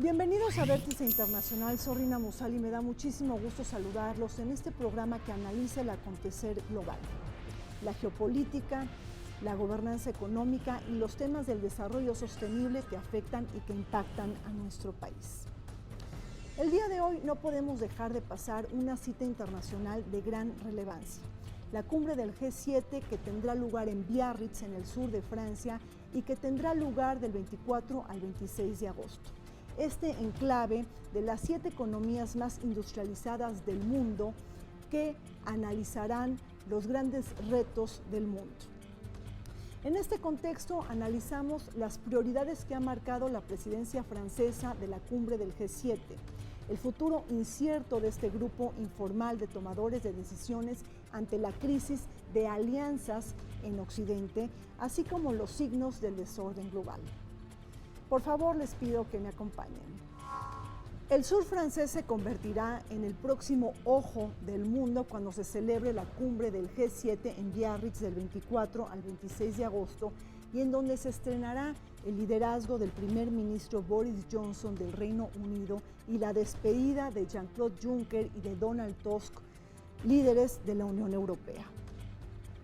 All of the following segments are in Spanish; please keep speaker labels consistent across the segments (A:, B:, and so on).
A: Bienvenidos a Vértice Internacional, soy Rina Musali y me da muchísimo gusto saludarlos en este programa que analiza el acontecer global, la geopolítica, la gobernanza económica y los temas del desarrollo sostenible que afectan y que impactan a nuestro país. El día de hoy no podemos dejar de pasar una cita internacional de gran relevancia, la cumbre del G7 que tendrá lugar en Biarritz, en el sur de Francia, y que tendrá lugar del 24 al 26 de agosto. Este enclave de las 7 economías más industrializadas del mundo que analizarán los grandes retos del mundo. En este contexto analizamos las prioridades que ha marcado la presidencia francesa de la cumbre del G7, el futuro incierto de este grupo informal de tomadores de decisiones ante la crisis de alianzas en Occidente, así como los signos del desorden global. Por favor, les pido que me acompañen. El sur francés se convertirá en el próximo ojo del mundo cuando se celebre la cumbre del G7 en Biarritz del 24 al 26 de agosto y en donde se estrenará el liderazgo del primer ministro Boris Johnson del Reino Unido y la despedida de Jean-Claude Juncker y de Donald Tusk, líderes de la Unión Europea.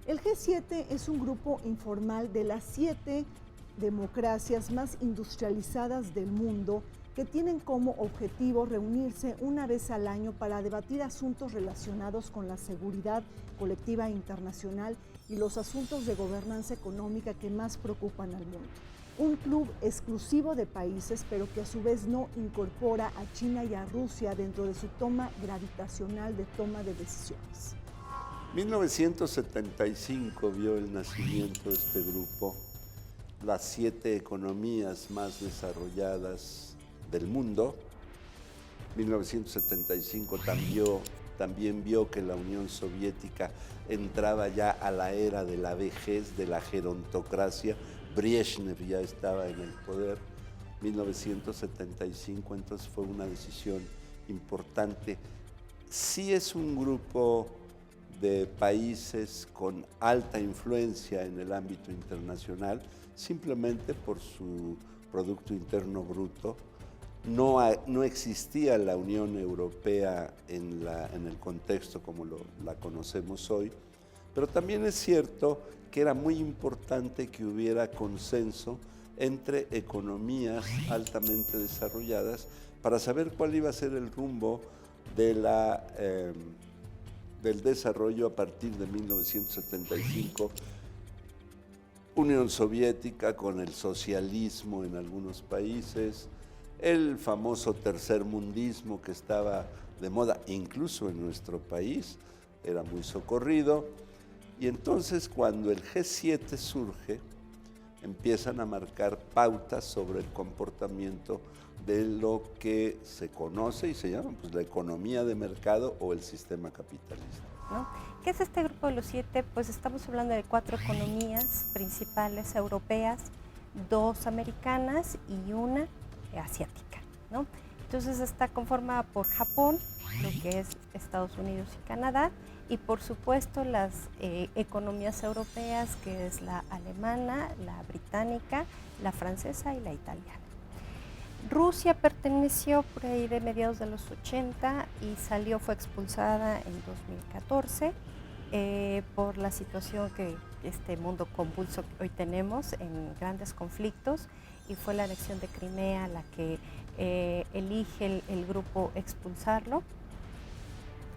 A: El G7 es un grupo informal de las 7 democracias más industrializadas del mundo que tienen como objetivo reunirse una vez al año para debatir asuntos relacionados con la seguridad colectiva internacional y los asuntos de gobernanza económica que más preocupan al mundo. Un club exclusivo de países, pero que a su vez no incorpora a China y a Rusia dentro de su toma gravitacional de toma de decisiones.
B: 1975 vio el nacimiento de este grupo. Las 7 economías más desarrolladas del mundo. 1975 también vio que la Unión Soviética entraba ya a la era de la vejez, de la gerontocracia. Brezhnev ya estaba en el poder. 1975 entonces fue una decisión importante. Sí es un grupo de países con alta influencia en el ámbito internacional, simplemente por su Producto Interno Bruto. No existía la Unión Europea en el contexto como la conocemos hoy, pero también es cierto que era muy importante que hubiera consenso entre economías altamente desarrolladas para saber cuál iba a ser el rumbo de del desarrollo a partir de 1975. Unión Soviética con el socialismo en algunos países, el famoso tercermundismo que estaba de moda, incluso en nuestro país, era muy socorrido. Y entonces cuando el G7 surge, empiezan a marcar pautas sobre el comportamiento de lo que se conoce y se llama pues, la economía de mercado o el sistema capitalista,
C: ¿no? ¿Qué es este grupo de los 7? Pues estamos hablando de 4 economías principales europeas, 2 americanas y una asiática, ¿no? Entonces está conformada por Japón, lo que es Estados Unidos y Canadá, y por supuesto las economías europeas, que es la alemana, la británica, la francesa y la italiana. Rusia perteneció por ahí de mediados de los 80 y fue expulsada en 2014 por la situación que este mundo convulso que hoy tenemos en grandes conflictos, y fue la anexión de Crimea la que elige el grupo expulsarlo.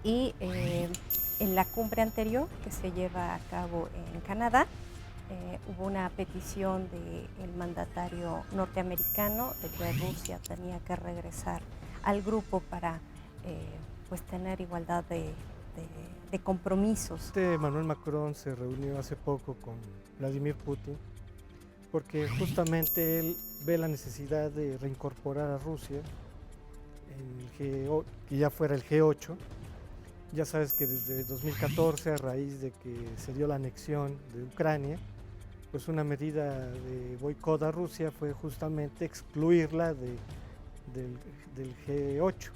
C: Y en la cumbre anterior que se lleva a cabo en Canadá, hubo una petición del mandatario norteamericano de que Rusia tenía que regresar al grupo para pues tener igualdad de compromisos.
D: Emmanuel Macron se reunió hace poco con Vladimir Putin porque justamente él ve la necesidad de reincorporar a Rusia que ya fuera el G8. Ya sabes que desde 2014, a raíz de que se dio la anexión de Ucrania, pues una medida de boicot a Rusia fue justamente excluirla del G8,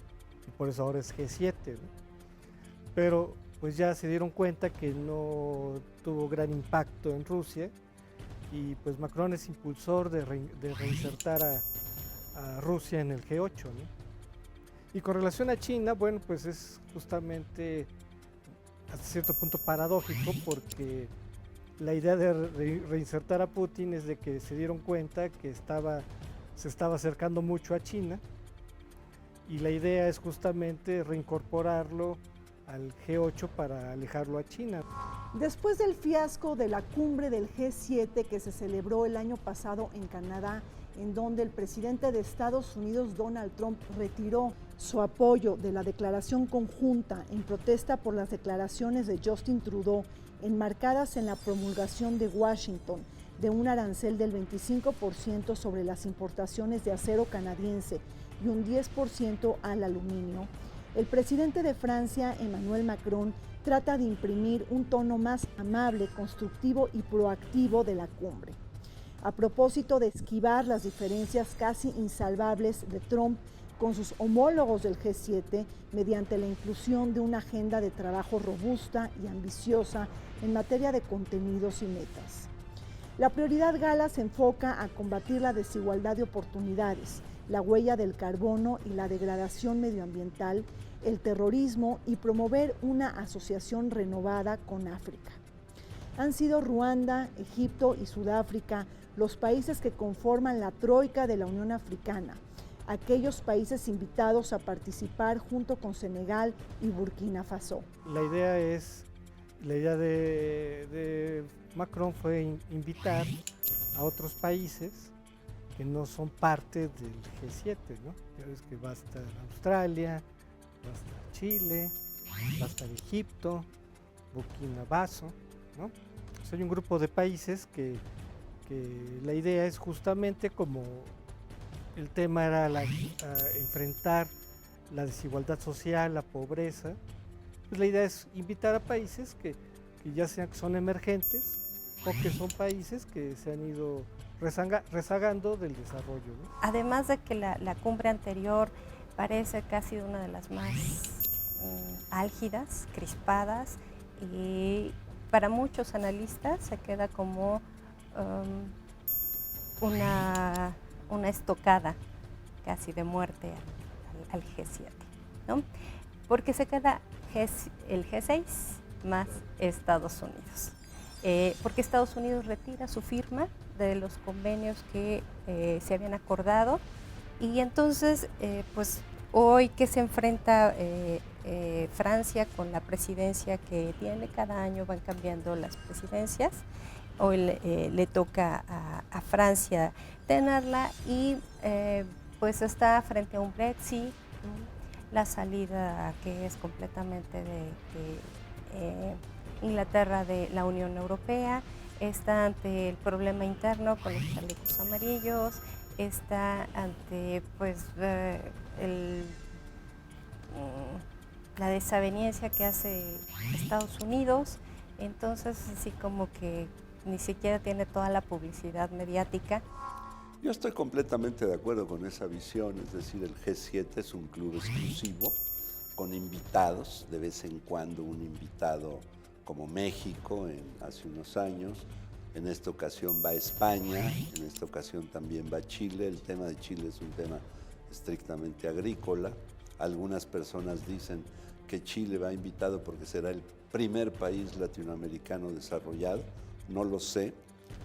D: y por eso ahora es G7, ¿no? Pero pues ya se dieron cuenta que no tuvo gran impacto en Rusia, y pues Macron es impulsor de reinsertar a Rusia en el G8, ¿no? Y con relación a China, bueno, pues es justamente hasta cierto punto paradójico, porque la idea de reinsertar a Putin es de que se dieron cuenta que se estaba acercando mucho a China, y la idea es justamente reincorporarlo al G8 para alejarlo a China.
A: Después del fiasco de la cumbre del G7 que se celebró el año pasado en Canadá, en donde el presidente de Estados Unidos, Donald Trump, retiró su apoyo de la declaración conjunta en protesta por las declaraciones de Justin Trudeau, enmarcadas en la promulgación de Washington de un arancel del 25% sobre las importaciones de acero canadiense y un 10% al aluminio, el presidente de Francia, Emmanuel Macron, trata de imprimir un tono más amable, constructivo y proactivo de la cumbre. A propósito de esquivar las diferencias casi insalvables de Trump con sus homólogos del G7 mediante la inclusión de una agenda de trabajo robusta y ambiciosa en materia de contenidos y metas. La prioridad gala se enfoca a combatir la desigualdad de oportunidades, la huella del carbono y la degradación medioambiental, el terrorismo y promover una asociación renovada con África. Han sido Ruanda, Egipto y Sudáfrica los países que conforman la troika de la Unión Africana, aquellos países invitados a participar junto con Senegal y Burkina Faso.
D: La idea de Macron fue invitar a otros países que no son parte del G7, ¿no? Ya ves que va a estar Australia, va a estar Chile, va a estar Egipto, Burkina Faso, ¿no? O sea, hay un grupo de países que la idea es justamente, como el tema era enfrentar la desigualdad social, la pobreza, pues la idea es invitar a países que ya sean que son emergentes o que son países que se han ido rezagando del desarrollo, ¿no?
C: Además de que la cumbre anterior parece que ha sido una de las más álgidas, crispadas, y para muchos analistas se queda como una estocada casi de muerte al G7, ¿no? Porque se queda el G6 más Estados Unidos. Porque Estados Unidos retira su firma de los convenios que se habían acordado, y entonces pues hoy que se enfrenta Francia con la presidencia que tiene, cada año van cambiando las presidencias, hoy le toca a Francia tenerla, y pues está frente a un Brexit, la salida que es completamente de Inglaterra de la Unión Europea, está ante el problema interno con los chalecos amarillos, está ante pues la desaveniencia que hace Estados Unidos. Entonces así como que ni siquiera tiene toda la publicidad mediática.
B: Yo estoy completamente de acuerdo con esa visión, es decir, el G7 es un club exclusivo con invitados, de vez en cuando un invitado como México hace unos años. En esta ocasión va España, en esta ocasión también va Chile. El tema de Chile es un tema estrictamente agrícola. Algunas personas dicen que Chile va invitado porque será el primer país latinoamericano desarrollado. No lo sé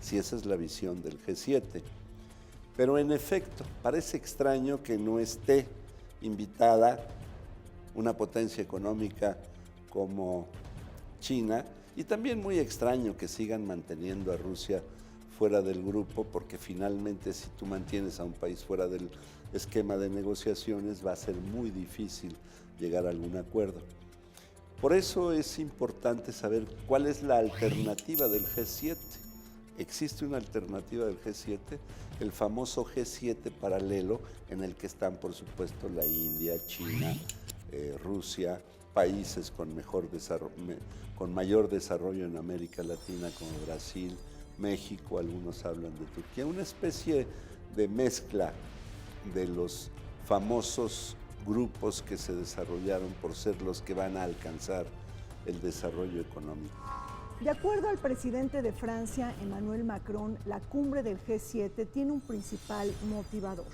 B: si esa es la visión del G7. Pero en efecto, parece extraño que no esté invitada una potencia económica como China, y también muy extraño que sigan manteniendo a Rusia fuera del grupo, porque finalmente si tú mantienes a un país fuera del esquema de negociaciones va a ser muy difícil llegar a algún acuerdo. Por eso es importante saber cuál es la alternativa del G7. Existe una alternativa del G7, el famoso G7 paralelo, en el que están por supuesto la India, China, Rusia, países con mayor desarrollo en América Latina como Brasil, México, algunos hablan de Turquía, una especie de mezcla de los famosos grupos que se desarrollaron por ser los que van a alcanzar el desarrollo económico.
A: De acuerdo al presidente de Francia, Emmanuel Macron, la cumbre del G7 tiene un principal motivador: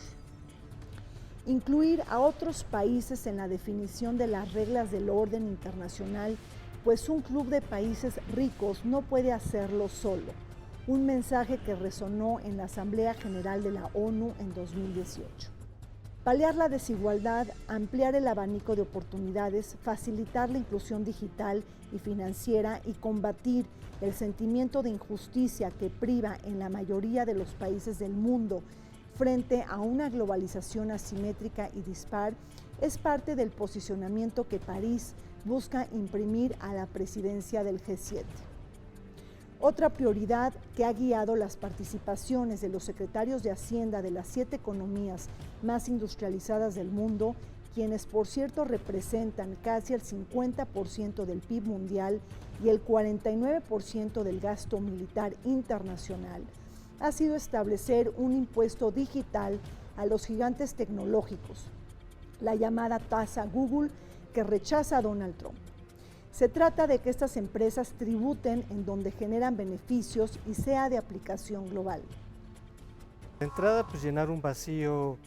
A: incluir a otros países en la definición de las reglas del orden internacional, pues un club de países ricos no puede hacerlo solo. Un mensaje que resonó en la Asamblea General de la ONU en 2018. Paliar la desigualdad, ampliar el abanico de oportunidades, facilitar la inclusión digital y financiera y combatir el sentimiento de injusticia que priva en la mayoría de los países del mundo frente a una globalización asimétrica y dispar es parte del posicionamiento que París busca imprimir a la presidencia del G7. Otra prioridad que ha guiado las participaciones de los secretarios de Hacienda de las 7 economías más industrializadas del mundo, quienes por cierto representan casi el 50% del PIB mundial y el 49% del gasto militar internacional, ha sido establecer un impuesto digital a los gigantes tecnológicos, la llamada tasa Google que rechaza a Donald Trump. Se trata de que estas empresas tributen en donde generan beneficios y sea de aplicación global.
D: De entrada, pues llenar un vacío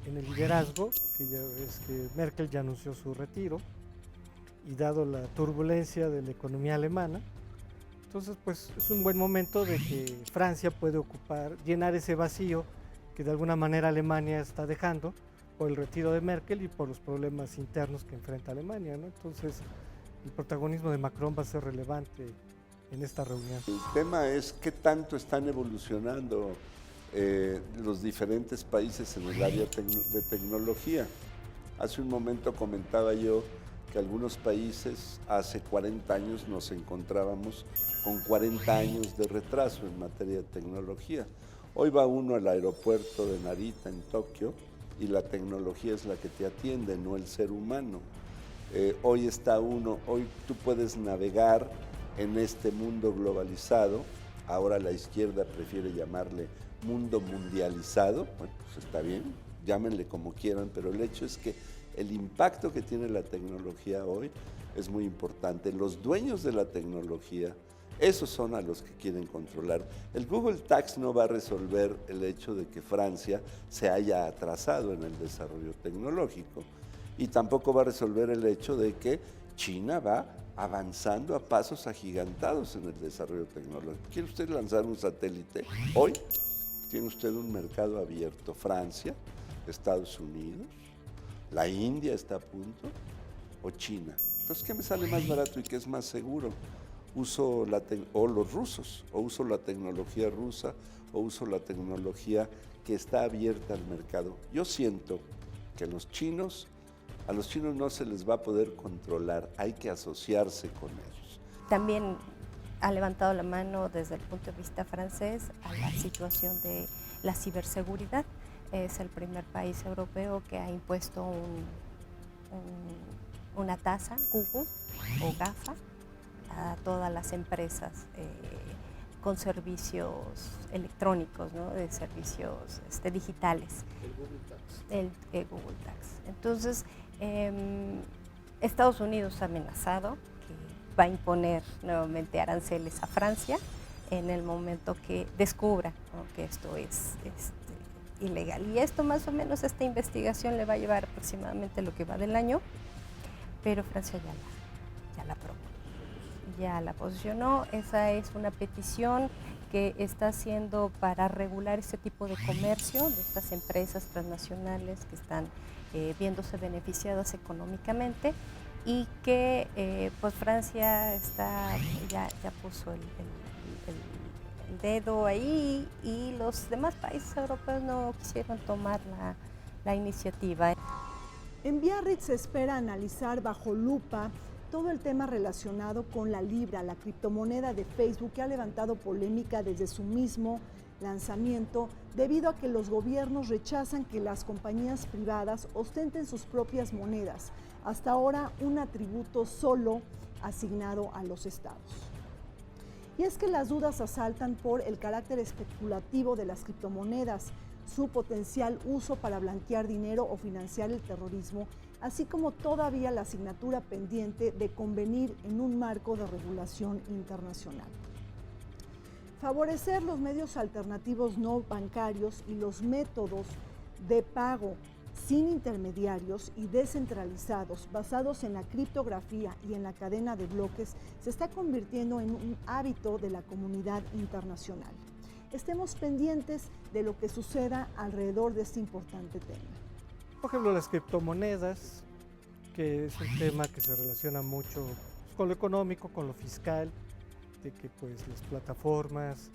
D: en el liderazgo, que ya ves que Merkel ya anunció su retiro, y dado la turbulencia de la economía alemana, entonces pues es un buen momento de que Francia puede llenar ese vacío que de alguna manera Alemania está dejando por el retiro de Merkel y por los problemas internos que enfrenta Alemania, ¿no? Entonces, el protagonismo de Macron va a ser relevante en esta reunión.
B: El tema es qué tanto están evolucionando los diferentes países en el área de tecnología. Hace un momento comentaba yo que algunos países hace 40 años nos encontrábamos con 40 años de retraso en materia de tecnología. Hoy va uno al aeropuerto de Narita en Tokio y la tecnología es la que te atiende, no el ser humano. Hoy tú puedes navegar en este mundo globalizado, ahora la izquierda prefiere llamarle mundo mundializado, bueno, pues está bien, llámenle como quieran, pero el hecho es que el impacto que tiene la tecnología hoy es muy importante. Los dueños de la tecnología, esos son a los que quieren controlar. El Google Tax no va a resolver el hecho de que Francia se haya atrasado en el desarrollo tecnológico y tampoco va a resolver el hecho de que China va avanzando a pasos agigantados en el desarrollo tecnológico. ¿Quiere usted lanzar un satélite? Hoy tiene usted un mercado abierto. Francia, Estados Unidos, la India está a punto, o China. Entonces, ¿qué me sale más barato y qué es más seguro? O los rusos, o uso la tecnología rusa, o uso la tecnología que está abierta al mercado. Yo siento que a los chinos no se les va a poder controlar, hay que asociarse con ellos.
C: También ha levantado la mano desde el punto de vista francés a la situación de la ciberseguridad. Es el primer país europeo que ha impuesto una tasa, Google o GAFA, a todas las empresas con servicios electrónicos, ¿no? De servicios digitales. El Google Tax. Entonces, Estados Unidos ha amenazado que va a imponer nuevamente aranceles a Francia en el momento que descubra, ¿no? Que esto es ilegal. Y esto más o menos, esta investigación le va a llevar aproximadamente lo que va del año, pero Francia ya la aprobó, ya la posicionó. Esa es una petición que está haciendo para regular este tipo de comercio de estas empresas transnacionales que están viéndose beneficiadas económicamente y que pues Francia ya puso el dedo ahí y los demás países europeos no quisieron tomar la iniciativa.
A: En Biarritz se espera analizar bajo lupa todo el tema relacionado con la Libra, la criptomoneda de Facebook, que ha levantado polémica desde su mismo lanzamiento debido a que los gobiernos rechazan que las compañías privadas ostenten sus propias monedas, hasta ahora un atributo solo asignado a los estados. Y es que las dudas asaltan por el carácter especulativo de las criptomonedas, su potencial uso para blanquear dinero o financiar el terrorismo, así como todavía la asignatura pendiente de convenir en un marco de regulación internacional. Favorecer los medios alternativos no bancarios y los métodos de pago sin intermediarios y descentralizados, basados en la criptografía y en la cadena de bloques, se está convirtiendo en un hábito de la comunidad internacional. Estemos pendientes de lo que suceda alrededor de este importante tema.
D: Por ejemplo, las criptomonedas, que es un tema que se relaciona mucho con lo económico, con lo fiscal, de que pues las plataformas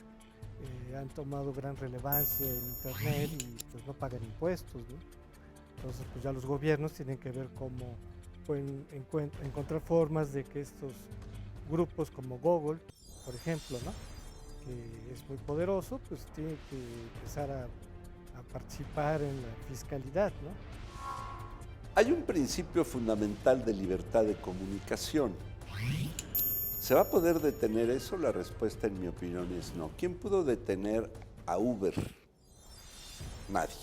D: han tomado gran relevancia en Internet y pues no pagan impuestos, ¿no? Entonces pues ya los gobiernos tienen que ver cómo pueden encontrar formas de que estos grupos como Google, por ejemplo, ¿no?, que es muy poderoso, pues tiene que empezar a participar en la fiscalidad, ¿no?
B: Hay un principio fundamental de libertad de comunicación. ¿Se va a poder detener eso? La respuesta, en mi opinión, es no. ¿Quién pudo detener a Uber? Nadie.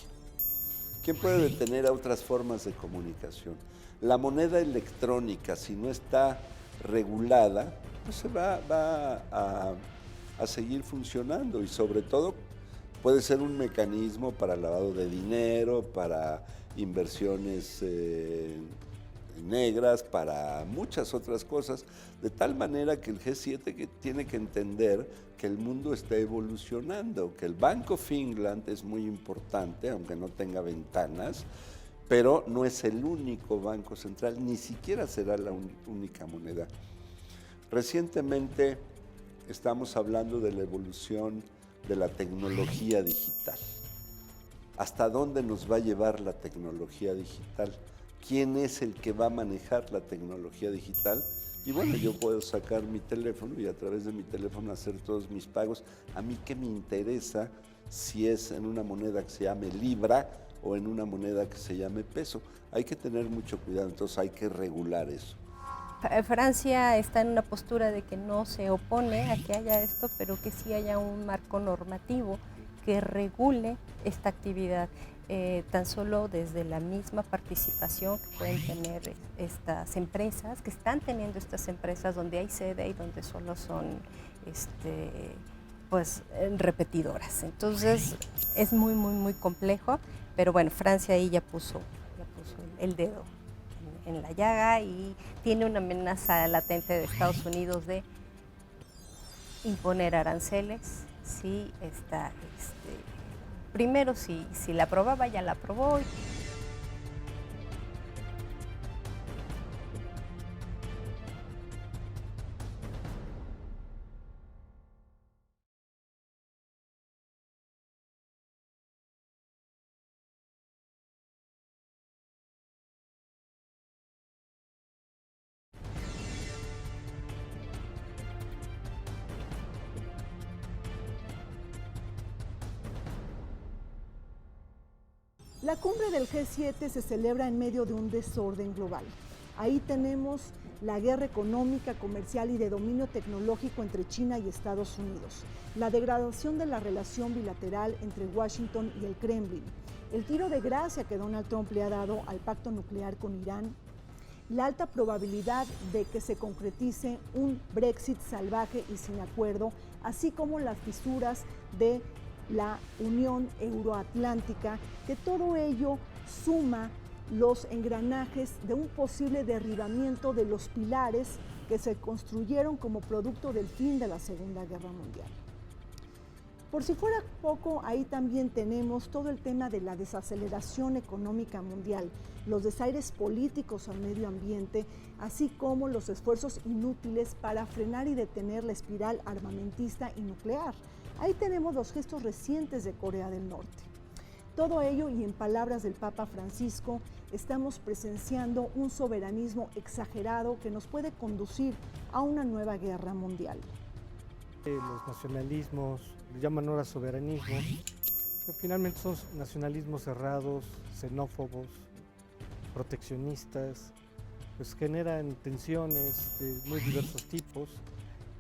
B: ¿Quién puede detener a otras formas de comunicación? La moneda electrónica, si no está regulada, pues se va a seguir funcionando, y sobre todo puede ser un mecanismo para lavado de dinero, para inversiones negras, para muchas otras cosas, de tal manera que el G7 tiene que entender que el mundo está evolucionando, que el Bank of England es muy importante, aunque no tenga ventanas, pero no es el único banco central, ni siquiera será la única moneda. Recientemente estamos hablando de la evolución de la tecnología digital. ¿Hasta dónde nos va a llevar la tecnología digital? ¿Quién es el que va a manejar la tecnología digital? Y bueno, yo puedo sacar mi teléfono y a través de mi teléfono hacer todos mis pagos. A mí qué me interesa si es en una moneda que se llame libra o en una moneda que se llame peso. Hay que tener mucho cuidado, entonces hay que regular eso.
C: Francia está en una postura de que no se opone a que haya esto, pero que sí haya un marco normativo que regule esta actividad, tan solo desde la misma participación que pueden tener estas empresas, que están teniendo estas empresas donde hay sede y donde solo son pues repetidoras. Entonces es muy complejo, pero bueno, Francia ahí ya puso el dedo en la llaga y tiene una amenaza latente de Estados Unidos de imponer aranceles si está, primero si la aprobaba, ya la aprobó.
A: La cumbre del G7 se celebra en medio de un desorden global. Ahí tenemos la guerra económica, comercial y de dominio tecnológico entre China y Estados Unidos, la degradación de la relación bilateral entre Washington y el Kremlin, el tiro de gracia que Donald Trump le ha dado al pacto nuclear con Irán, la alta probabilidad de que se concretice un Brexit salvaje y sin acuerdo, así como las fisuras de la Unión Euroatlántica, que todo ello suma los engranajes de un posible derribamiento de los pilares que se construyeron como producto del fin de la Segunda Guerra Mundial. Por si fuera poco, ahí también tenemos todo el tema de la desaceleración económica mundial, los desaires políticos al medio ambiente, así como los esfuerzos inútiles para frenar y detener la espiral armamentista y nuclear. Ahí tenemos los gestos recientes de Corea del Norte. Todo ello, y en palabras del Papa Francisco, estamos presenciando un soberanismo exagerado que nos puede conducir a una nueva guerra mundial.
D: Los nacionalismos, le llaman ahora soberanismos, pero finalmente son nacionalismos cerrados, xenófobos, proteccionistas, pues generan tensiones de muy diversos tipos,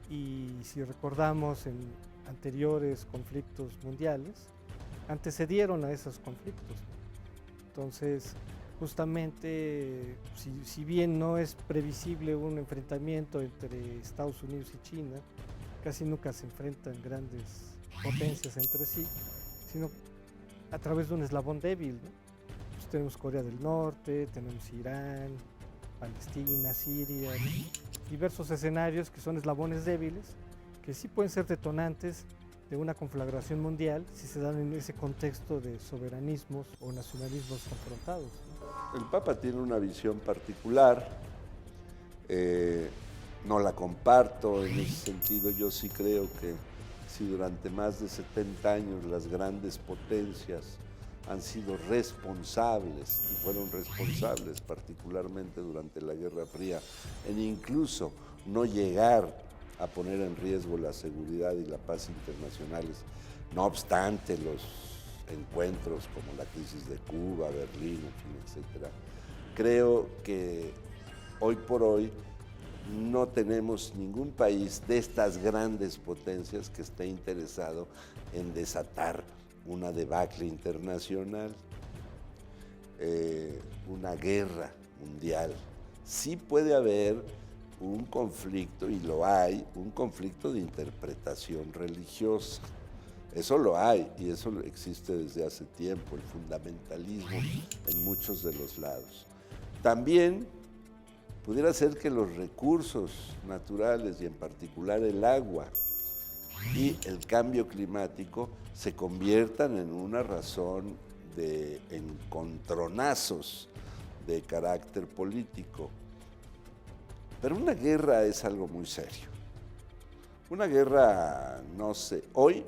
D: y si recordamos en anteriores conflictos mundiales, antecedieron a esos conflictos. Entonces, justamente, si bien no es previsible un enfrentamiento entre Estados Unidos y China, casi nunca se enfrentan grandes potencias entre sí, sino a través de un eslabón débil, ¿no? Pues tenemos Corea del Norte, tenemos Irán, Palestina, Siria, ¿no? Diversos escenarios que son eslabones débiles, que sí pueden ser detonantes de una conflagración mundial si se dan en ese contexto de soberanismos o nacionalismos confrontados, ¿no?
B: El Papa tiene una visión particular, no la comparto en ese sentido. Yo sí creo que si durante más de 70 años las grandes potencias han sido responsables, y fueron responsables particularmente durante la Guerra Fría, en incluso no llegar a poner en riesgo la seguridad y la paz internacionales, no obstante los encuentros como la crisis de Cuba, Berlín, en fin, etc. Creo que hoy por hoy no tenemos ningún país de estas grandes potencias que esté interesado en desatar una debacle internacional, una guerra mundial. Sí puede haber un conflicto, y lo hay, un conflicto de interpretación religiosa. Eso lo hay, y eso existe desde hace tiempo, el fundamentalismo en muchos de los lados. También pudiera ser que los recursos naturales, y en particular el agua y el cambio climático, se conviertan en una razón de encontronazos de carácter político. Pero una guerra es algo muy serio. Una guerra, no sé, hoy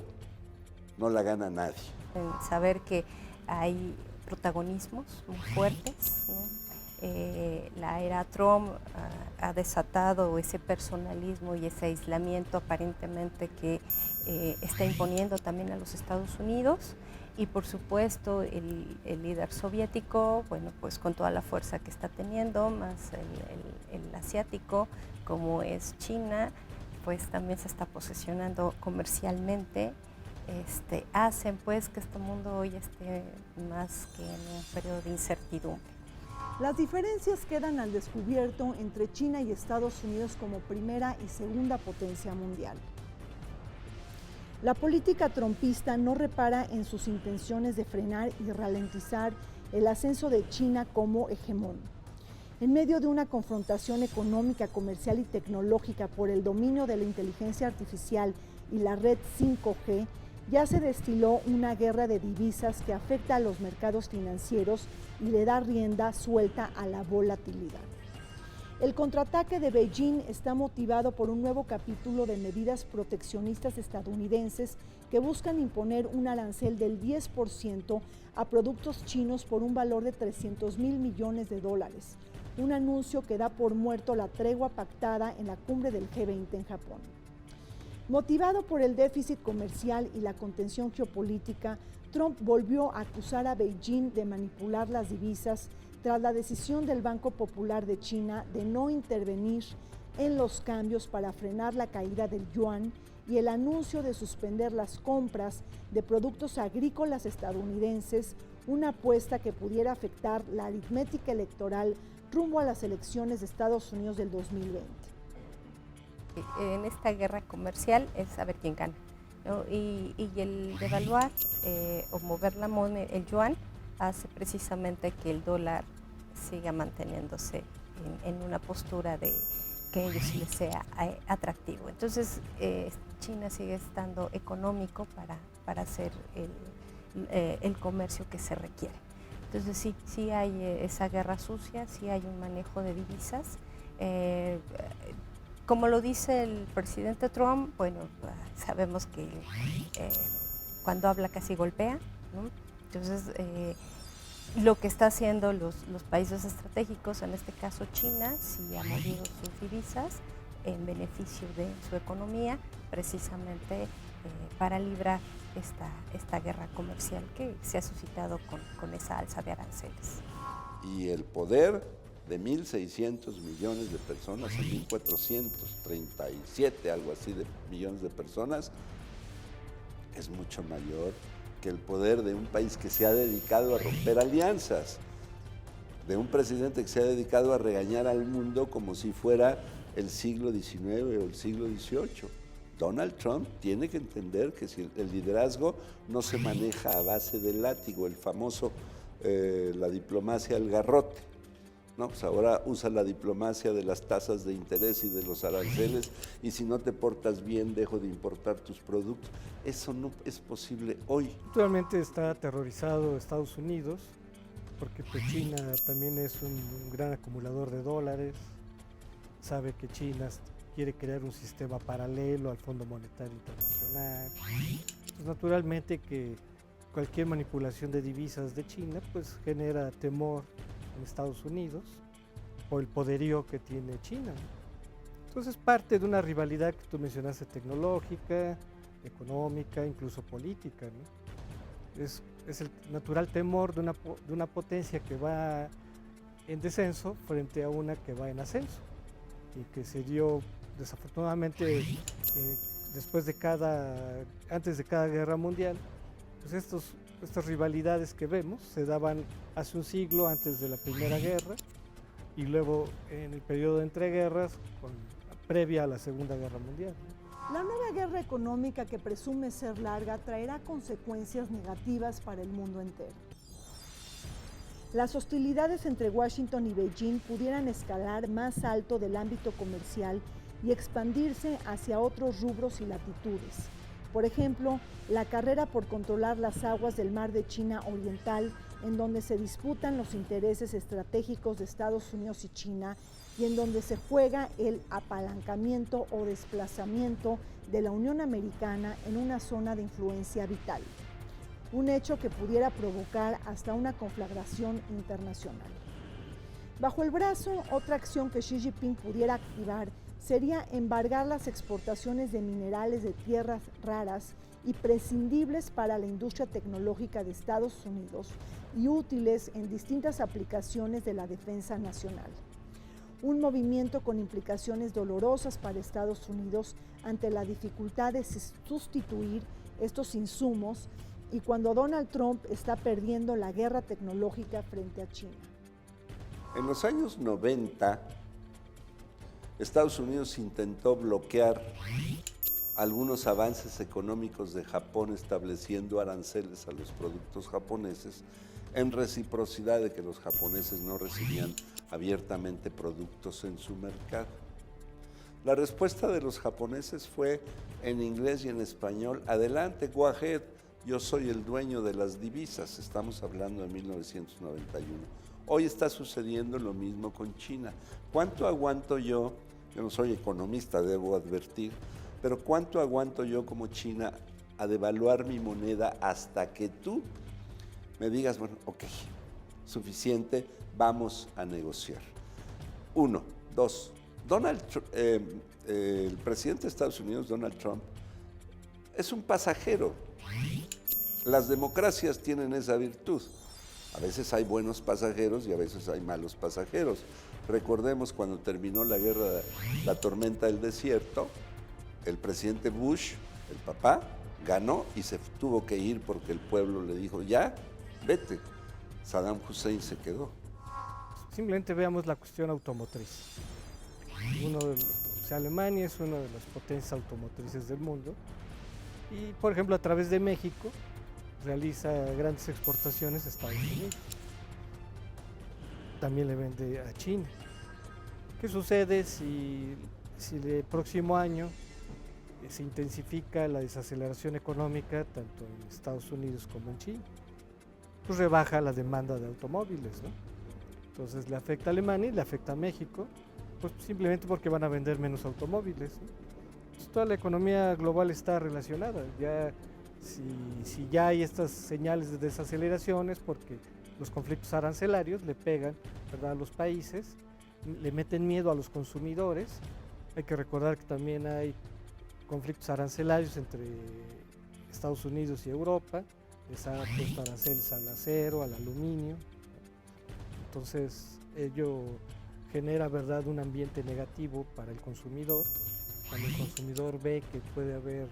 B: no la gana nadie.
C: Saber que hay protagonismos muy fuertes, ¿no? La era Trump ha desatado ese personalismo y ese aislamiento aparentemente que está imponiendo también a los Estados Unidos, y por supuesto el líder soviético, bueno, pues con toda la fuerza que está teniendo, más el asiático como es China, pues también se está posesionando comercialmente. Hacen pues que este mundo hoy esté más que en un periodo de incertidumbre.
A: Las diferencias quedan al descubierto entre China y Estados Unidos como primera y segunda potencia mundial. La política trumpista no repara en sus intenciones de frenar y ralentizar el ascenso de China como hegemón. En medio de una confrontación económica, comercial y tecnológica por el dominio de la inteligencia artificial y la red 5G, ya se destiló una guerra de divisas que afecta a los mercados financieros y le da rienda suelta a la volatilidad. El contraataque de Beijing está motivado por un nuevo capítulo de medidas proteccionistas estadounidenses que buscan imponer un arancel del 10% a productos chinos por un valor de $300 mil millones, un anuncio que da por muerto la tregua pactada en la cumbre del G20 en Japón. Motivado por el déficit comercial y la contención geopolítica, Trump volvió a acusar a Beijing de manipular las divisas tras la decisión del Banco Popular de China de no intervenir en los cambios para frenar la caída del yuan y el anuncio de suspender las compras de productos agrícolas estadounidenses, una apuesta que pudiera afectar la aritmética electoral rumbo a las elecciones de Estados Unidos del 2020.
C: En esta guerra comercial es saber quién gana, ¿no? Y el devaluar o mover la moneda, el yuan, hace precisamente que el dólar siga manteniéndose en una postura de que a ellos sí les sea atractivo. Entonces, China sigue estando económico para hacer el comercio que se requiere. Entonces, sí hay esa guerra sucia, sí hay un manejo de divisas. Como lo dice el presidente Trump, bueno, sabemos que cuando habla casi golpea, ¿no? Entonces, lo que está haciendo los países estratégicos, en este caso China, sí ha movido sus divisas en beneficio de su economía, precisamente para librar esta guerra comercial que se ha suscitado con esa alza de aranceles.
B: Y el poder de 1.600 millones de personas a 1.437, algo así, de millones de personas, es mucho mayor que el poder de un país que se ha dedicado a romper alianzas, de un presidente que se ha dedicado a regañar al mundo como si fuera el siglo XIX o el siglo XVIII. Donald Trump tiene que entender que si el liderazgo no se maneja a base del látigo, el famoso la diplomacia al garrote, ¿no? Pues ahora usa la diplomacia de las tasas de interés y de los aranceles, y si no te portas bien, dejo de importar tus productos. Eso no es posible hoy.
D: Actualmente está aterrorizado Estados Unidos, porque pues, China también es un gran acumulador de dólares, sabe que China quiere crear un sistema paralelo al Fondo Monetario Internacional. Pues, naturalmente que cualquier manipulación de divisas de China pues genera temor en Estados Unidos por el poderío que tiene China. Entonces parte de una rivalidad que tú mencionaste, tecnológica, económica, incluso política, ¿no? Es el natural temor de una potencia que va en descenso frente a una que va en ascenso, y que se dio desafortunadamente antes de cada guerra mundial. Pues estas rivalidades que vemos se daban hace un siglo antes de la Primera Guerra, y luego en el periodo de entreguerras previa a la Segunda Guerra Mundial.
A: La nueva guerra económica, que presume ser larga, traerá consecuencias negativas para el mundo entero. Las hostilidades entre Washington y Beijing pudieran escalar más alto del ámbito comercial y expandirse hacia otros rubros y latitudes. Por ejemplo, la carrera por controlar las aguas del mar de China Oriental, en donde se disputan los intereses estratégicos de Estados Unidos y China, y en donde se juega el apalancamiento o desplazamiento de la Unión Americana en una zona de influencia vital. Un hecho que pudiera provocar hasta una conflagración internacional. Bajo el brazo, otra acción que Xi Jinping pudiera activar sería embargar las exportaciones de minerales de tierras raras y prescindibles para la industria tecnológica de Estados Unidos y útiles en distintas aplicaciones de la defensa nacional. Un movimiento con implicaciones dolorosas para Estados Unidos ante la dificultad de sustituir estos insumos, y cuando Donald Trump está perdiendo la guerra tecnológica frente a China.
B: En los años 90, Estados Unidos intentó bloquear algunos avances económicos de Japón, estableciendo aranceles a los productos japoneses en reciprocidad de que los japoneses no recibían abiertamente productos en su mercado. La respuesta de los japoneses fue en inglés y en español: adelante, go ahead, yo soy el dueño de las divisas. Estamos hablando de 1991. Hoy está sucediendo lo mismo con China. ¿Cuánto aguanto yo? Yo no soy economista, debo advertir, pero ¿cuánto aguanto yo como China a devaluar mi moneda hasta que tú me digas, bueno, ok, suficiente, vamos a negociar? Uno. Dos, el presidente de Estados Unidos, Donald Trump, es un pasajero. Las democracias tienen esa virtud. A veces hay buenos pasajeros y a veces hay malos pasajeros. Recordemos cuando terminó la guerra, la tormenta del desierto, el presidente Bush, el papá, ganó y se tuvo que ir porque el pueblo le dijo, ya, vete. Saddam Hussein se quedó.
D: Simplemente veamos la cuestión automotriz. Alemania es una de las potencias automotrices del mundo y, por ejemplo, a través de México realiza grandes exportaciones a Estados Unidos. También le vende a China. ¿Qué sucede si el próximo año se intensifica la desaceleración económica tanto en Estados Unidos como en China? Pues rebaja la demanda de automóviles, ¿no? Entonces le afecta a Alemania y le afecta a México, pues simplemente porque van a vender menos automóviles, ¿no? Entonces, toda la economía global está relacionada. Ya, si ya hay estas señales de desaceleraciones, porque los conflictos arancelarios le pegan, ¿verdad?, a los países, le meten miedo a los consumidores. Hay que recordar que también hay conflictos arancelarios entre Estados Unidos y Europa. Les ha puesto aranceles al acero, al aluminio. Entonces ello genera, ¿verdad?, un ambiente negativo para el consumidor. Cuando el consumidor ve que puede haber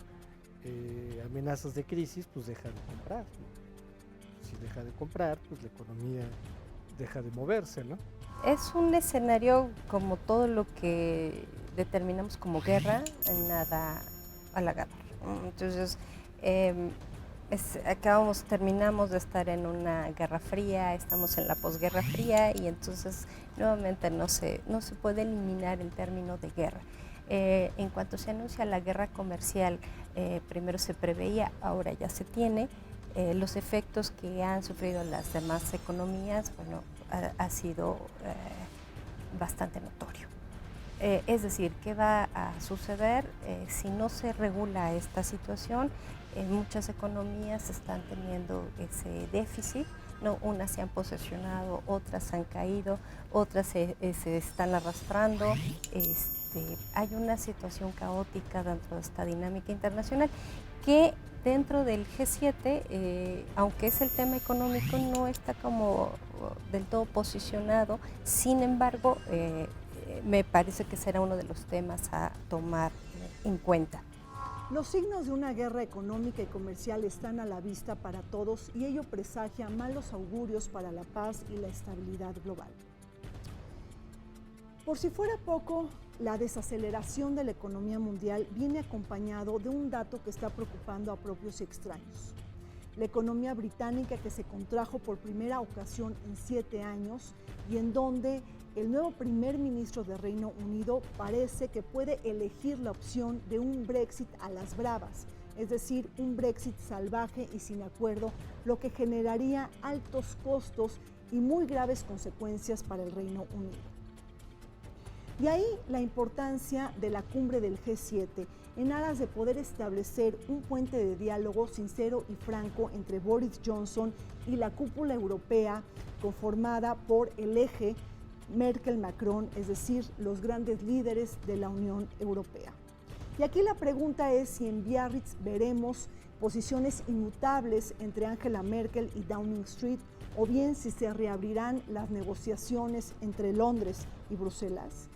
D: amenazas de crisis, pues deja de comprar, ¿no? Si deja de comprar, pues la economía deja de moverse, ¿no?
C: Es un escenario como todo lo que determinamos como guerra, nada halagador. Entonces, terminamos de estar en una guerra fría, estamos en la posguerra fría y entonces nuevamente no se puede eliminar el término de guerra. En cuanto se anuncia la guerra comercial, primero se preveía, ahora ya se tiene, los efectos que han sufrido las demás economías, bueno, ha sido bastante notorio. Es decir, ¿qué va a suceder si no se regula esta situación? Muchas economías están teniendo ese déficit, ¿no? Unas se han posesionado, otras han caído, otras se están arrastrando. Hay una situación caótica dentro de esta dinámica internacional que dentro del G7, aunque es el tema económico, no está como del todo posicionado. Sin embargo, me parece que será uno de los temas a tomar en cuenta.
A: Los signos de una guerra económica y comercial están a la vista para todos y ello presagia malos augurios para la paz y la estabilidad global. Por si fuera poco, la desaceleración de la economía mundial viene acompañado de un dato que está preocupando a propios y extraños. La economía británica, que se contrajo por primera ocasión en 7 años y en donde el nuevo primer ministro de Reino Unido parece que puede elegir la opción de un Brexit a las bravas, es decir, un Brexit salvaje y sin acuerdo, lo que generaría altos costos y muy graves consecuencias para el Reino Unido. De ahí la importancia de la cumbre del G7 en aras de poder establecer un puente de diálogo sincero y franco entre Boris Johnson y la cúpula europea conformada por el eje Merkel-Macron, es decir, los grandes líderes de la Unión Europea. Y aquí la pregunta es si en Biarritz veremos posiciones inmutables entre Angela Merkel y Downing Street, o bien si se reabrirán las negociaciones entre Londres y Bruselas.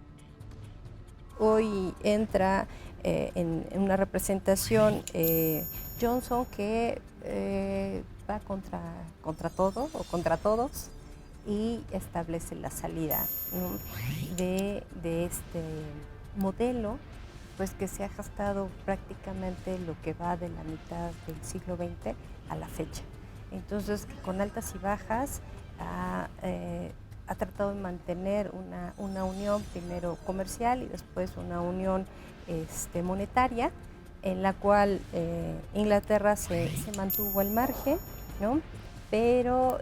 C: Hoy entra en una representación Johnson que va contra todo o contra todos y establece la salida, ¿no? de este modelo, pues que se ha gastado prácticamente lo que va de la mitad del siglo XX a la fecha. Entonces, con altas y bajas, ha tratado de mantener una unión primero comercial y después una unión monetaria, en la cual Inglaterra se mantuvo al margen, ¿no? Pero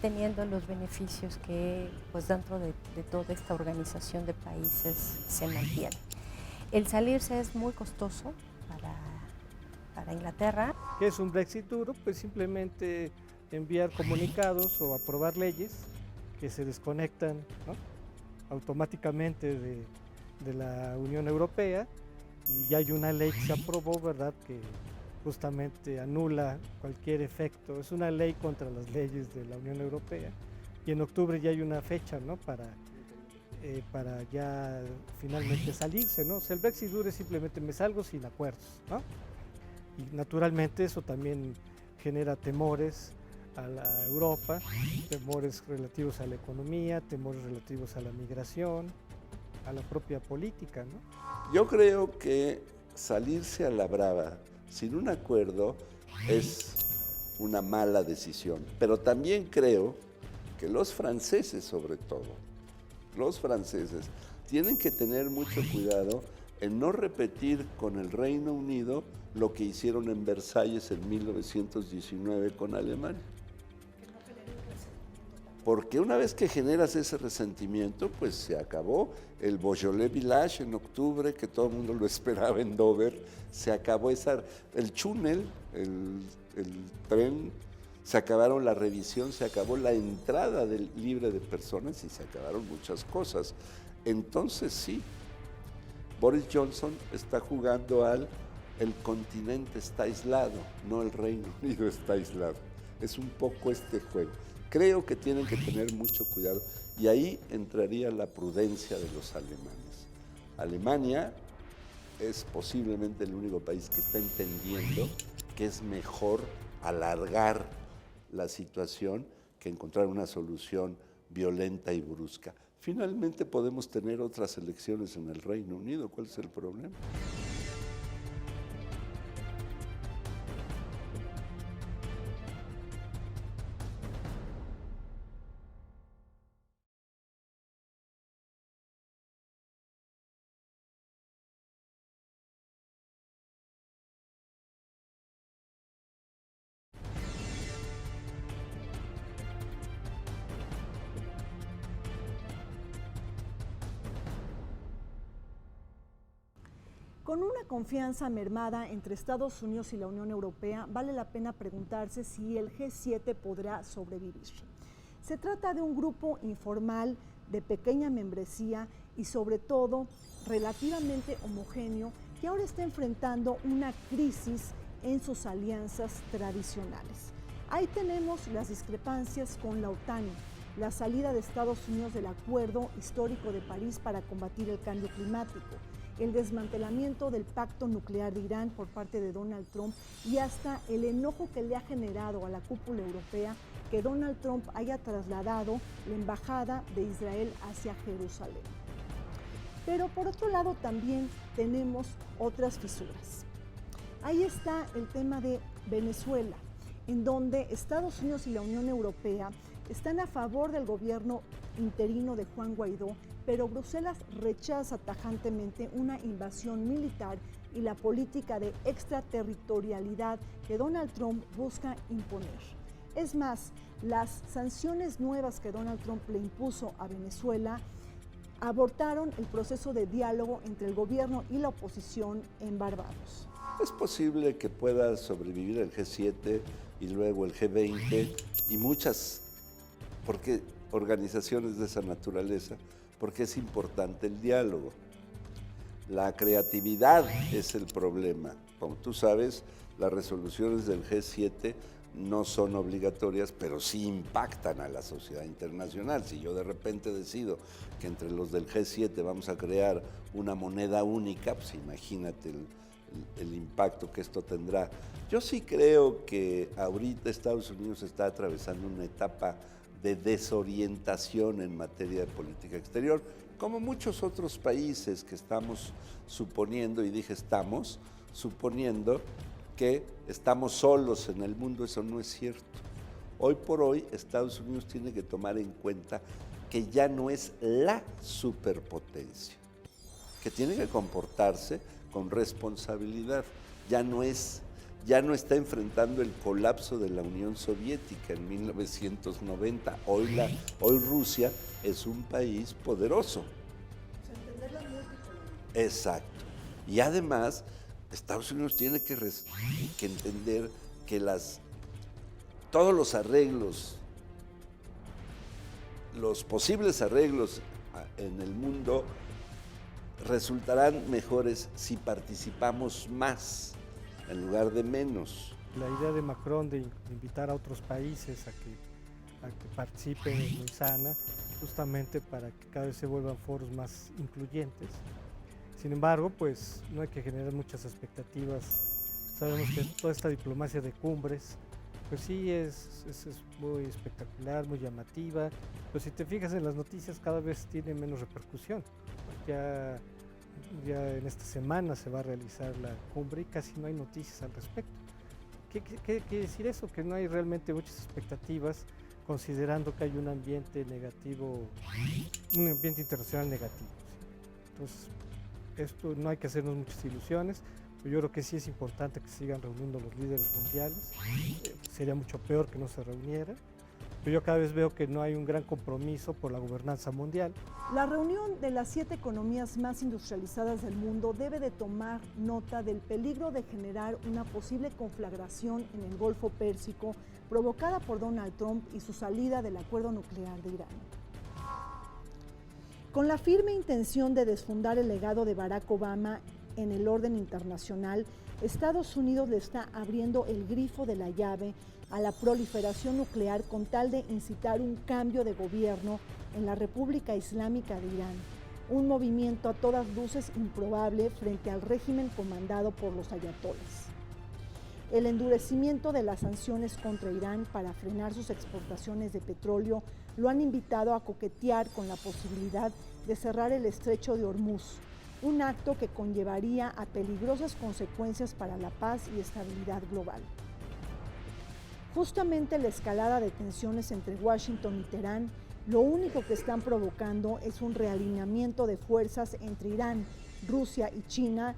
C: teniendo los beneficios que pues dentro de toda esta organización de países se mantiene. El salirse es muy costoso para Inglaterra.
D: ¿Qué es un Brexit duro? Pues simplemente enviar comunicados o aprobar leyes que se desconectan, ¿no? automáticamente de la Unión Europea, y ya hay una ley que se aprobó, ¿verdad?, que justamente anula cualquier efecto. Es una ley contra las leyes de la Unión Europea, y en octubre ya hay una fecha, ¿no?, para ya finalmente salirse, ¿no? O sea, el Brexit duro es simplemente me salgo sin acuerdos, ¿no? Y naturalmente eso también genera temores a la Europa, temores relativos a la economía, temores relativos a la migración, a la propia política, ¿no?
B: Yo creo que salirse a la brava sin un acuerdo es una mala decisión, pero también creo que los franceses, sobre todo, los franceses tienen que tener mucho cuidado en no repetir con el Reino Unido lo que hicieron en Versalles en 1919 con Alemania. Porque una vez que generas ese resentimiento, pues se acabó el Beaujolais Village en octubre, que todo el mundo lo esperaba en Dover, se acabó el túnel, el tren, se acabaron la revisión, se acabó la entrada libre de personas y se acabaron muchas cosas. Entonces sí, Boris Johnson está jugando el continente está aislado, no el Reino Unido está aislado. Es un poco este juego. Creo que tienen que tener mucho cuidado y ahí entraría la prudencia de los alemanes. Alemania es posiblemente el único país que está entendiendo que es mejor alargar la situación que encontrar una solución violenta y brusca. Finalmente podemos tener otras elecciones en el Reino Unido. ¿Cuál es el problema?
A: Con una confianza mermada entre Estados Unidos y la Unión Europea, vale la pena preguntarse si el G7 podrá sobrevivir. Se trata de un grupo informal de pequeña membresía y sobre todo relativamente homogéneo que ahora está enfrentando una crisis en sus alianzas tradicionales. Ahí tenemos las discrepancias con la OTAN, la salida de Estados Unidos del Acuerdo Histórico de París para combatir el cambio climático, el desmantelamiento del pacto nuclear de Irán por parte de Donald Trump y hasta el enojo que le ha generado a la cúpula europea que Donald Trump haya trasladado la embajada de Israel hacia Jerusalén. Pero por otro lado también tenemos otras fisuras. Ahí está el tema de Venezuela, en donde Estados Unidos y la Unión Europea están a favor del gobierno interino de Juan Guaidó, pero Bruselas rechaza tajantemente una invasión militar y la política de extraterritorialidad que Donald Trump busca imponer. Es más, las sanciones nuevas que Donald Trump le impuso a Venezuela abortaron el proceso de diálogo entre el gobierno y la oposición en Barbados.
B: Es posible que pueda sobrevivir el G7 y luego el G20 y muchas organizaciones de esa naturaleza, porque es importante el diálogo. La creatividad es el problema. Como tú sabes, las resoluciones del G7 no son obligatorias, pero sí impactan a la sociedad internacional. Si yo de repente decido que entre los del G7 vamos a crear una moneda única, pues imagínate el impacto que esto tendrá. Yo sí creo que ahorita Estados Unidos está atravesando una etapa de desorientación en materia de política exterior, como muchos otros países que estamos suponiendo, y dije estamos, suponiendo que estamos solos en el mundo. Eso no es cierto. Hoy por hoy Estados Unidos tiene que tomar en cuenta que ya no es la superpotencia, que tiene que comportarse con responsabilidad, ya no está enfrentando el colapso de la Unión Soviética en 1990. Hoy Rusia es un país poderoso.
A: Entender la multipolaridad.
B: Exacto. Y además, Estados Unidos tiene que entender que todos los arreglos, los posibles arreglos en el mundo resultarán mejores si participamos más en lugar de menos.
D: La idea de Macron de invitar a otros países a que participen es muy sana, justamente para que cada vez se vuelvan foros más incluyentes. Sin embargo, pues no hay que generar muchas expectativas. Sabemos que toda esta diplomacia de cumbres, pues sí es muy espectacular, muy llamativa, pero si te fijas en las noticias cada vez tiene menos repercusión. Ya en esta semana se va a realizar la cumbre y casi no hay noticias al respecto. ¿Qué quiere decir eso? Que no hay realmente muchas expectativas, considerando que hay un ambiente negativo, un ambiente internacional negativo. ¿Sí? Entonces, esto no hay que hacernos muchas ilusiones, pero yo creo que sí es importante que sigan reuniendo los líderes mundiales. Sería mucho peor que no se reunieran. Pero yo cada vez veo que no hay un gran compromiso por la gobernanza mundial.
A: La reunión de las 7 economías más industrializadas del mundo debe de tomar nota del peligro de generar una posible conflagración en el Golfo Pérsico provocada por Donald Trump y su salida del acuerdo nuclear de Irán. Con la firme intención de desfundar el legado de Barack Obama en el orden internacional, Estados Unidos le está abriendo el grifo de la llave a la proliferación nuclear con tal de incitar un cambio de gobierno en la República Islámica de Irán, un movimiento a todas luces improbable frente al régimen comandado por los ayatolas. El endurecimiento de las sanciones contra Irán para frenar sus exportaciones de petróleo lo han invitado a coquetear con la posibilidad de cerrar el estrecho de Hormuz, un acto que conllevaría a peligrosas consecuencias para la paz y estabilidad global. Justamente la escalada de tensiones entre Washington y Teherán, lo único que están provocando es un realineamiento de fuerzas entre Irán, Rusia y China,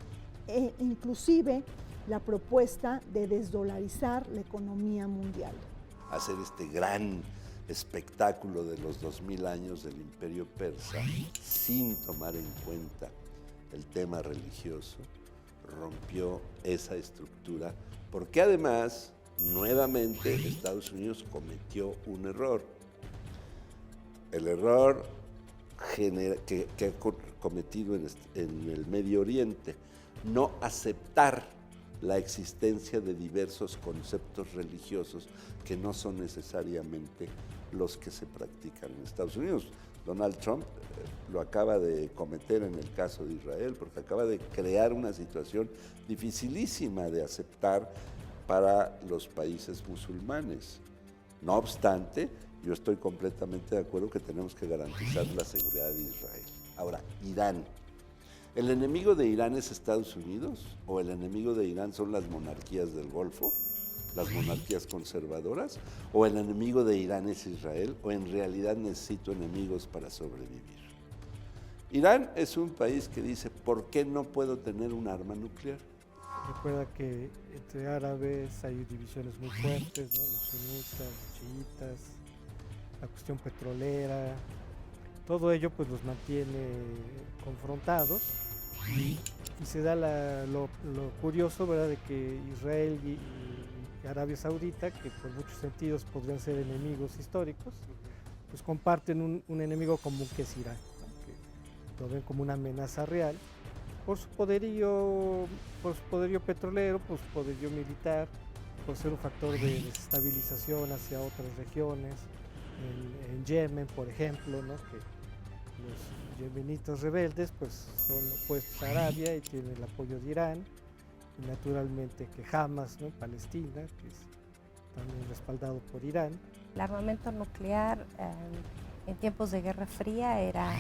A: e inclusive la propuesta de desdolarizar la economía mundial.
B: Hacer este gran espectáculo de los 2000 años del Imperio Persa sin tomar en cuenta el tema religioso, rompió esa estructura, porque además, nuevamente, Estados Unidos cometió un error. El error que ha cometido en el Medio Oriente, no aceptar la existencia de diversos conceptos religiosos que no son necesariamente los que se practican en Estados Unidos. Donald Trump lo acaba de cometer en el caso de Israel, porque acaba de crear una situación dificilísima de aceptar para los países musulmanes. No obstante, yo estoy completamente de acuerdo que tenemos que garantizar la seguridad de Israel. Ahora, Irán. ¿El enemigo de Irán es Estados Unidos? ¿O el enemigo de Irán son las monarquías del Golfo? ¿Las monarquías conservadoras? ¿O el enemigo de Irán es Israel? ¿O en realidad necesito enemigos para sobrevivir? Irán es un país que dice, ¿por qué no puedo tener un arma nuclear?
D: Recuerda que entre árabes hay divisiones muy fuertes, ¿no? Los sunitas, los chiitas, la cuestión petrolera, todo ello pues los mantiene confrontados y se da lo curioso, ¿verdad?, de que Israel y Arabia Saudita, que por muchos sentidos podrían ser enemigos históricos, pues comparten un enemigo común que es Irán, ¿no? Que lo ven como una amenaza real por su poderío petrolero, por su poderío militar, por ser un factor de desestabilización hacia otras regiones. En Yemen, por ejemplo, ¿no?, que los yemenitas rebeldes pues son opuestos a Arabia y tienen el apoyo de Irán, y naturalmente que Hamas, ¿no?, Palestina, que es también respaldado por Irán.
C: El armamento nuclear en tiempos de Guerra Fría era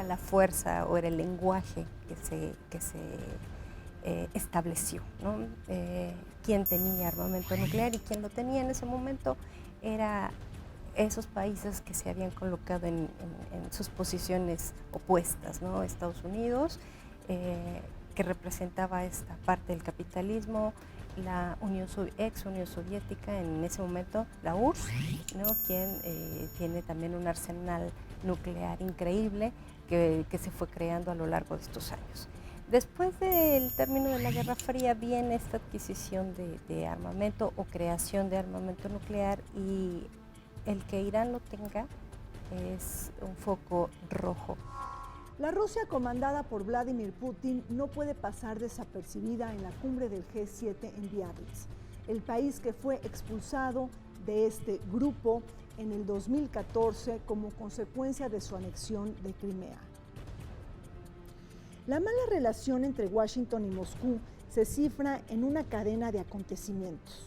C: la fuerza o era el lenguaje que se estableció, ¿no? Quién tenía armamento nuclear y quién lo tenía en ese momento era esos países que se habían colocado en sus posiciones opuestas, ¿no? Estados Unidos, que representaba esta parte del capitalismo, la ex Unión Soviética, en ese momento la URSS, ¿no?, quien tiene también un arsenal nuclear increíble que se fue creando a lo largo de estos años. Después del término de la Guerra Fría viene esta adquisición de armamento o creación de armamento nuclear, y el que Irán lo tenga es un foco rojo.
A: La Rusia comandada por Vladimir Putin no puede pasar desapercibida en la cumbre del G7 en Biarritz, el país que fue expulsado de este grupo en el 2014 como consecuencia de su anexión de Crimea. La mala relación entre Washington y Moscú se cifra en una cadena de acontecimientos.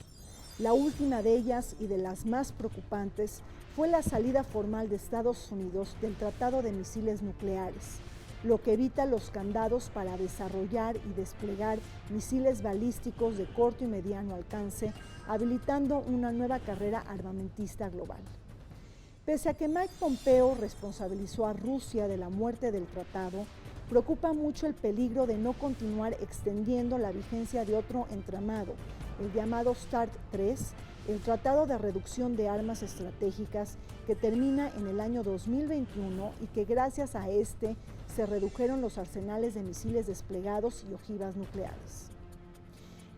A: La última de ellas y de las más preocupantes fue la salida formal de Estados Unidos del Tratado de Misiles Nucleares, lo que evita los candados para desarrollar y desplegar misiles balísticos de corto y mediano alcance, habilitando una nueva carrera armamentista global. Pese a que Mike Pompeo responsabilizó a Rusia de la muerte del tratado, preocupa mucho el peligro de no continuar extendiendo la vigencia de otro entramado, el llamado START III, el Tratado de Reducción de Armas Estratégicas, que termina en el año 2021 y que gracias a este se redujeron los arsenales de misiles desplegados y ojivas nucleares.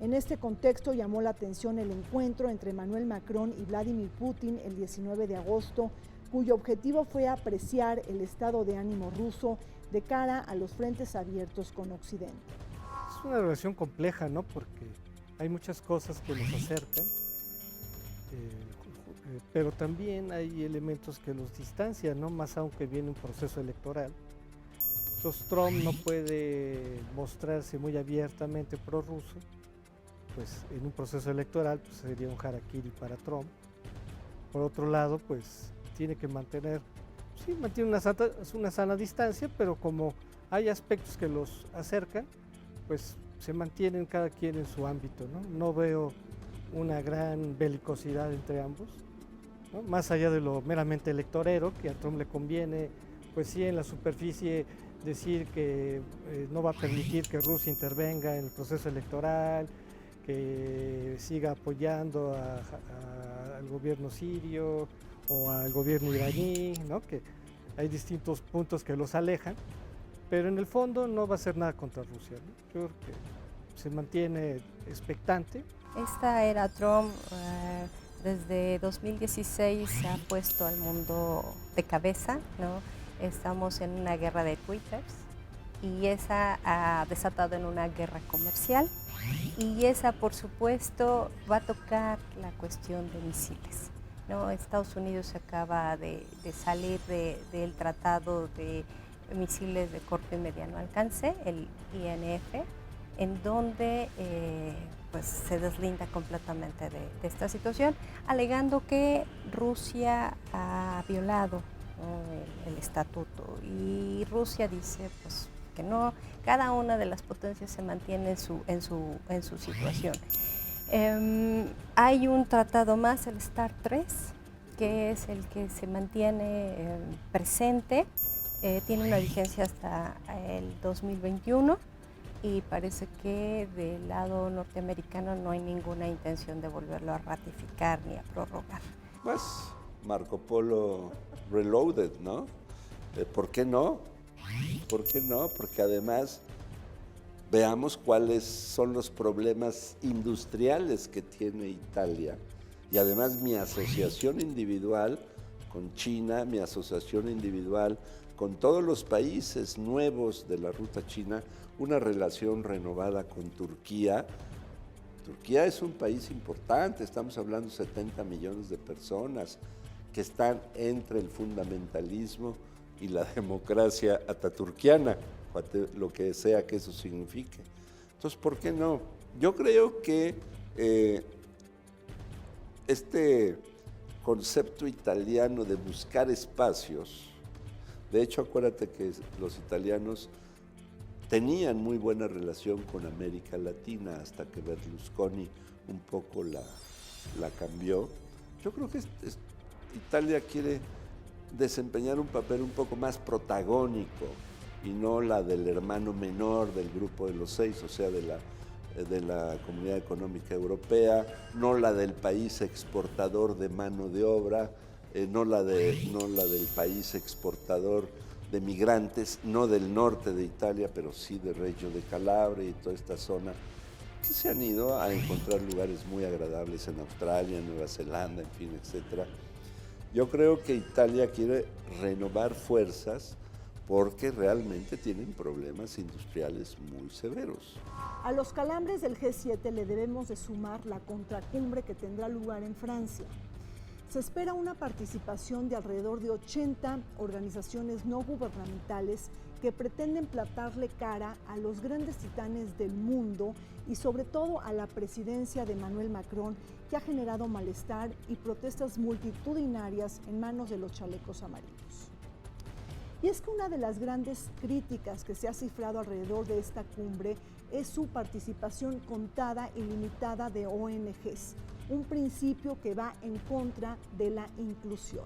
A: En este contexto llamó la atención el encuentro entre Emmanuel Macron y Vladimir Putin el 19 de agosto, cuyo objetivo fue apreciar el estado de ánimo ruso de cara a los frentes abiertos con Occidente.
D: Es una relación compleja, ¿no?, porque hay muchas cosas que nos acercan, pero también hay elementos que los distancian, ¿no?, más aunque viene un proceso electoral. Entonces Trump no puede mostrarse muy abiertamente prorruso, pues en un proceso electoral pues sería un harakiri para Trump. Por otro lado, pues tiene que mantiene una sana distancia, pero como hay aspectos que los acercan, pues se mantienen cada quien en su ámbito, ¿no? No veo una gran belicosidad entre ambos, ¿no?, más allá de lo meramente electorero, que a Trump le conviene, pues sí, en la superficie decir que no va a permitir que Rusia intervenga en el proceso electoral, que siga apoyando al gobierno sirio o al gobierno iraní, ¿no?, que hay distintos puntos que los alejan, pero en el fondo no va a hacer nada contra Rusia, ¿no? Yo creo que se mantiene expectante.
C: Esta era Trump, desde 2016 se ha puesto al mundo de cabeza, ¿no? Estamos en una guerra de twitters y esa ha desatado en una guerra comercial y esa, por supuesto, va a tocar la cuestión de misiles, ¿no? Estados Unidos acaba de salir del tratado de misiles de corto y mediano alcance, el INF, en donde pues se deslinda completamente de esta situación, alegando que Rusia ha violado, ¿no?, el estatuto, y Rusia dice pues que no, cada una de las potencias se mantiene en su situación. Hay un tratado más, el START 3, que es el que se mantiene presente, tiene una vigencia hasta el 2021 y parece que del lado norteamericano no hay ninguna intención de volverlo a ratificar ni a prorrogar.
B: Pues Marco Polo Reloaded, ¿no? ¿Por qué no? ¿Por qué no? Porque además veamos cuáles son los problemas industriales que tiene Italia. Y además mi asociación individual con China, mi asociación individual con todos los países nuevos de la ruta china, una relación renovada con Turquía. Turquía es un país importante, estamos hablando de 70 millones de personas que están entre el fundamentalismo y la democracia ataturquiana, lo que sea que eso signifique. Entonces, ¿por qué no? Yo creo que este concepto italiano de buscar espacios, de hecho, acuérdate que los italianos tenían muy buena relación con América Latina hasta que Berlusconi un poco la cambió. Yo creo que Italia quiere desempeñar un papel un poco más protagónico y no la del hermano menor del grupo de los 6, o sea, de la Comunidad Económica Europea, no la del país exportador de mano de obra, no la del país exportador de migrantes, no del norte de Italia, pero sí de Reggio de Calabria y toda esta zona, que se han ido a encontrar lugares muy agradables en Australia, Nueva Zelanda, en fin, etc. Yo creo que Italia quiere renovar fuerzas porque realmente tienen problemas industriales muy severos.
A: A los calambres del G7 le debemos de sumar la contracumbre que tendrá lugar en Francia. Se espera una participación de alrededor de 80 organizaciones no gubernamentales que pretenden plantarle cara a los grandes titanes del mundo y sobre todo a la presidencia de Emmanuel Macron, que ha generado malestar y protestas multitudinarias en manos de los chalecos amarillos. Y es que una de las grandes críticas que se ha cifrado alrededor de esta cumbre es su participación contada y limitada de ONGs, un principio que va en contra de la inclusión.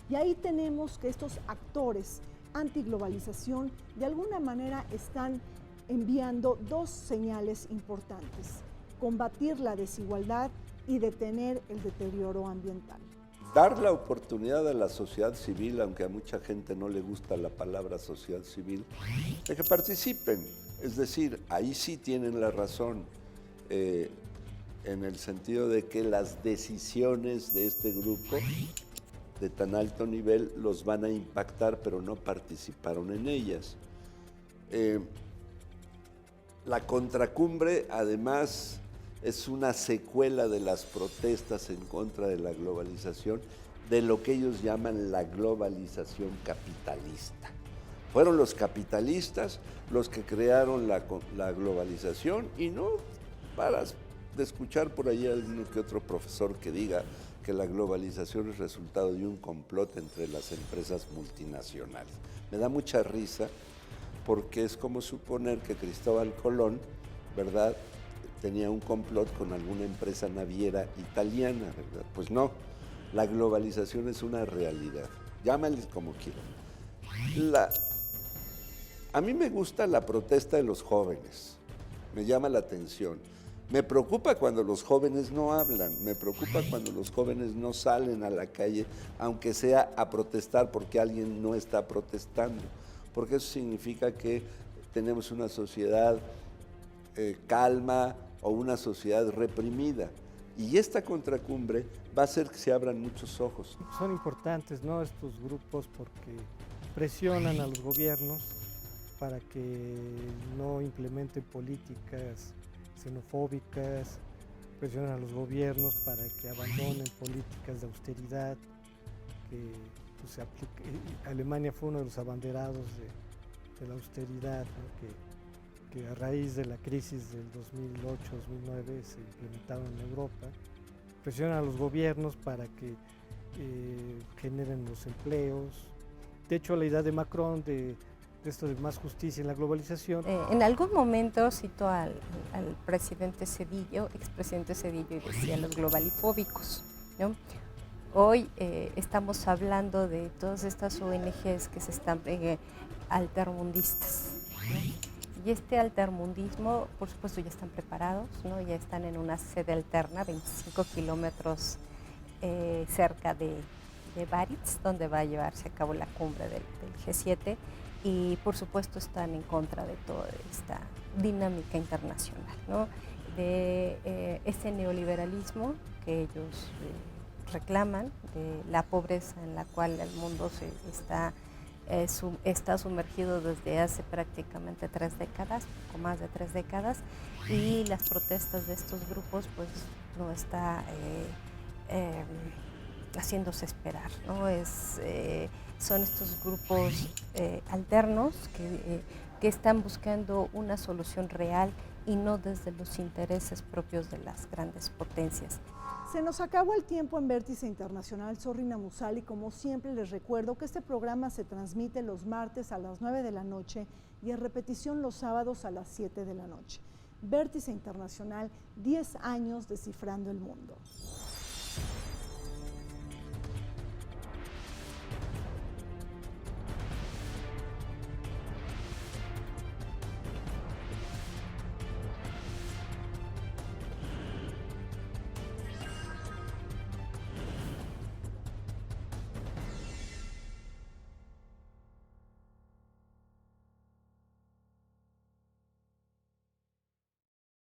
A: Y ahí tenemos que estos actores antiglobalización de alguna manera están enviando dos señales importantes: combatir la desigualdad y detener el deterioro ambiental.
B: Dar la oportunidad a la sociedad civil, aunque a mucha gente no le gusta la palabra sociedad civil, de que participen. Es decir, ahí sí tienen la razón, en el sentido de que las decisiones de este grupo de tan alto nivel los van a impactar, pero no participaron en ellas. La contracumbre, además, es una secuela de las protestas en contra de la globalización, de lo que ellos llaman la globalización capitalista. Fueron los capitalistas los que crearon la globalización y no paras de escuchar por ahí algún que otro profesor que diga que la globalización es resultado de un complot entre las empresas multinacionales. Me da mucha risa porque es como suponer que Cristóbal Colón, ¿verdad?, tenía un complot con alguna empresa naviera italiana, ¿verdad? Pues no, la globalización es una realidad, llámales como quieran. A mí me gusta la protesta de los jóvenes, me llama la atención. Me preocupa cuando los jóvenes no hablan, me preocupa cuando los jóvenes no salen a la calle, aunque sea a protestar porque alguien no está protestando. porque eso significa que tenemos una sociedad calma o una sociedad reprimida. Y esta contracumbre va a hacer que se abran muchos ojos.
D: Son importantes, ¿no?, estos grupos porque presionan a los gobiernos para que no implementen políticas xenofóbicas, presionan a los gobiernos para que abandonen políticas de austeridad, que pues, se aplique. Alemania fue uno de los abanderados de la austeridad, ¿no?, que a raíz de la crisis del 2008-2009 se implementaron en Europa. Presionan a los gobiernos para que generen los empleos. De hecho, la idea de Macron de esto de más justicia en la globalización.
C: En algún momento citó al presidente Zedillo, expresidente Zedillo, y decía los globalifóbicos, ¿no? Hoy estamos hablando de todas estas ONGs que se están altermundistas, ¿no? Y este altermundismo, por supuesto, ya están preparados, ¿no? Ya están en una sede alterna, 25 kilómetros cerca de Baritz, donde va a llevarse a cabo la cumbre del G7, y por supuesto están en contra de toda esta dinámica internacional, ¿no? De ese neoliberalismo que ellos reclaman, de la pobreza en la cual el mundo está sumergido desde hace prácticamente 3 décadas, poco más de 3 décadas, y las protestas de estos grupos pues no está haciéndose esperar, ¿no? Son estos grupos alternos que están buscando una solución real y no desde los intereses propios de las grandes potencias.
A: Se nos acabó el tiempo en Vértice Internacional. Soy Rina Musali. Como siempre les recuerdo que este programa se transmite los martes a las 9 de la noche y en repetición los sábados a las 7 de la noche. Vértice Internacional, 10 años descifrando el mundo.